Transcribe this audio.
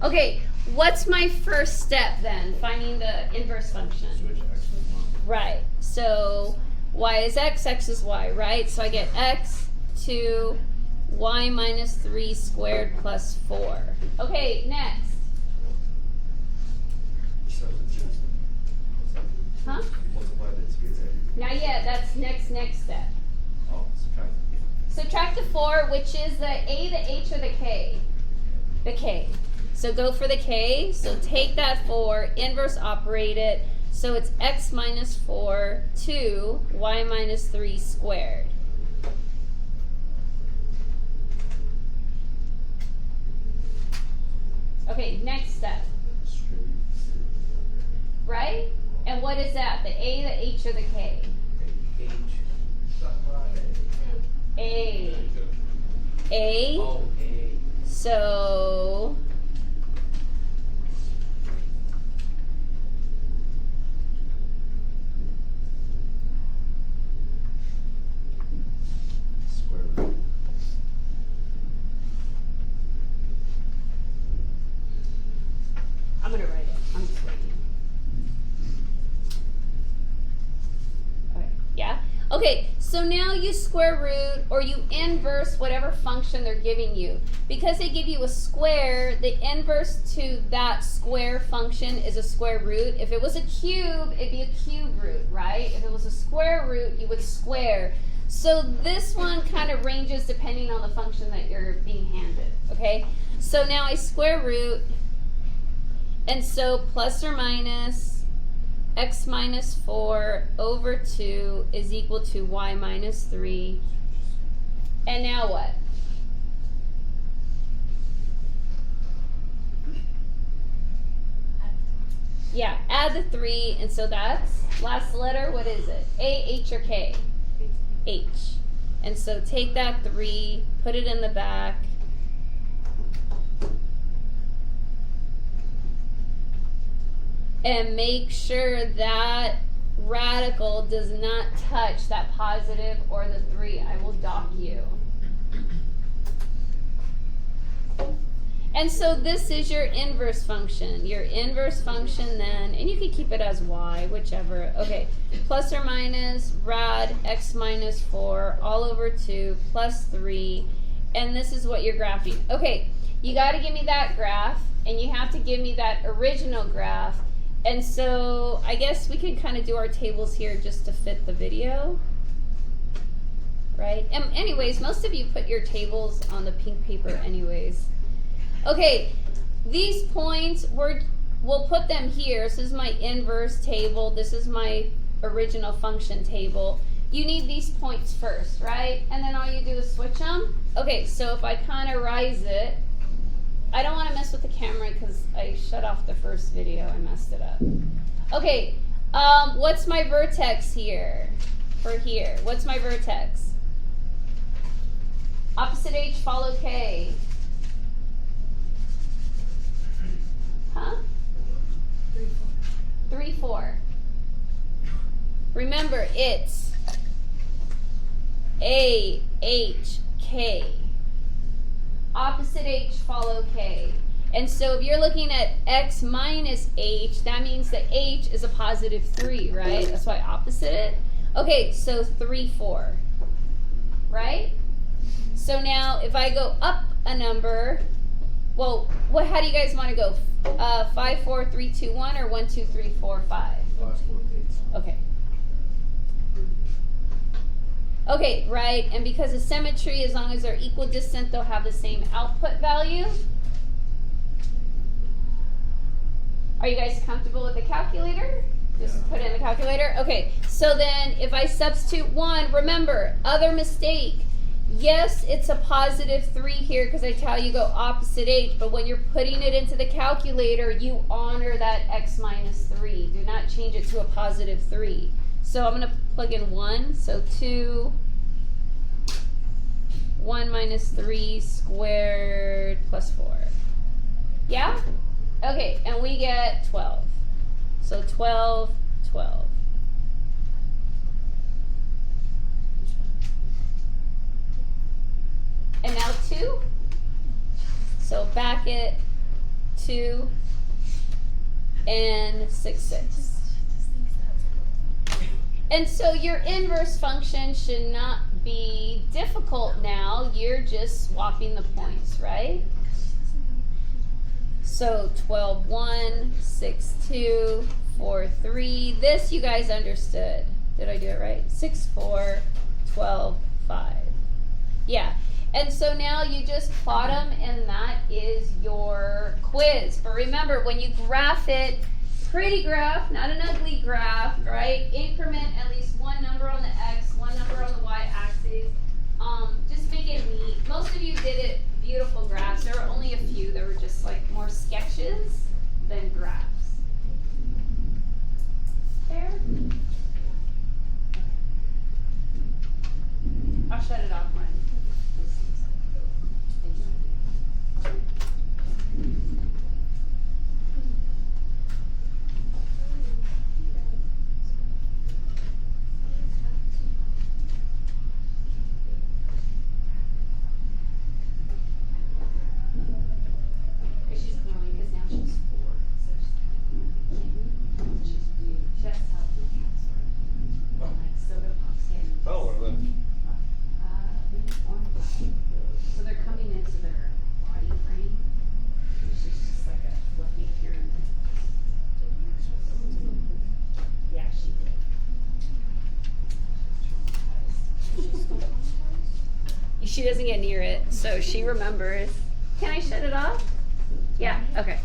Okay, what's my first step then? Finding the inverse function. Switch x with y. Right. So y is x, x is y, right? So I get x to y minus 3 squared plus 4. Okay, next. Huh? Multiply the 2 to Not yet. That's next step. oh, subtract. Subtract the 4, which is the a, the h, or the k? The k. So go for the k. So take that 4, inverse operate it. So it's x minus 4 to y minus 3 squared. Okay, next step. Distribute 0 over Right? And what is that? The a, the h, or the k? H. A. A. Oh, A. So Square root. I'm going to write it. I'm just waiting. Okay. Yeah? Okay, so now you square root or you inverse whatever function they're giving you. Because they give you a square, the inverse to that square function is a square root. If it was a cube, it'd be a cube root, right? If it was a square root, you would square. So this one kind of ranges depending on the function that you're being handed, okay? So now I square root, and so plus or minus x minus 4 over 2 is equal to y minus 3. And now what? Yeah, add the 3, and so that's, last letter, what is it? A, H, or K? H. And so take that 3, put it in the back. And make sure that radical does not touch that positive or the 3. I will dock you. And so this is your inverse function. Your inverse function then, and you can keep it as y, whichever. Okay, plus or minus rad x minus 4 all over 2 plus 3. And this is what you're graphing. Okay, you got to give me that graph, and you have to give me that original graph. And so I guess we can kind of do our tables here just to fit the video. Right? And anyways, most of you put your tables on the pink paper anyways. Okay, these points, we'll put them here. So this is my inverse table. This is my original function table. You need these points first, right? And then all you do is switch them. Okay, so if I kind of rise it, I don't want to mess with the camera because I shut off the first video. I messed it up. Okay, what's my vertex here? For here, what's my vertex? Opposite H, follow K. Huh? 3, 4. Remember, it's A, H, K. Opposite H, follow K. And so if you're looking at x minus H, that means that H is a positive 3, right? That's why I opposite it. Okay, so 3, 4, right? So now if I go up a number, well, how do you guys want to go? 5, 4, 3, 2, 1, or 1, 2, 3, 4, 5? 5, 4, 8. Okay. Okay, right, and because of symmetry, as long as they're equidistant, they'll have the same output value. Are you guys comfortable with the calculator? Just put it in the calculator. Okay, so then if I substitute 1, remember, other mistake. Yes, it's a positive 3 here because I tell you go opposite H, but when you're putting it into the calculator, you honor that x minus 3. Do not change it to a positive 3. So I'm going to plug in 1, so 2, 1 minus 3 squared plus 4. Yeah? Okay, and we get 12. So 12, 12. And now 2. So back it 2, and 6, 6. And so your inverse function should not be difficult now. You're just swapping the points, right? So 12, 1, 6, 2, 4, 3. This you guys understood. Did I do it right? 6, 4, 12, 5. Yeah. And so now you just plot them, and that is your quiz. But remember, when you graph it, pretty graph, not an ugly graph, right? Increment at least one number on the x, one number on the y-axis. Just make it neat. Most of you did it beautiful graphs. There were only a few that were just like more sketches than graphs. Fair? I'll shut it off when. She's growing because now she's 4, so she's just how the cats are. Like soda pops in. Oh, what are they? So they're coming into their body frame. She's just like a fluffy pyramid. Yeah, she did. She doesn't get near it, so she remembers. Can I shut it off? Yeah, okay.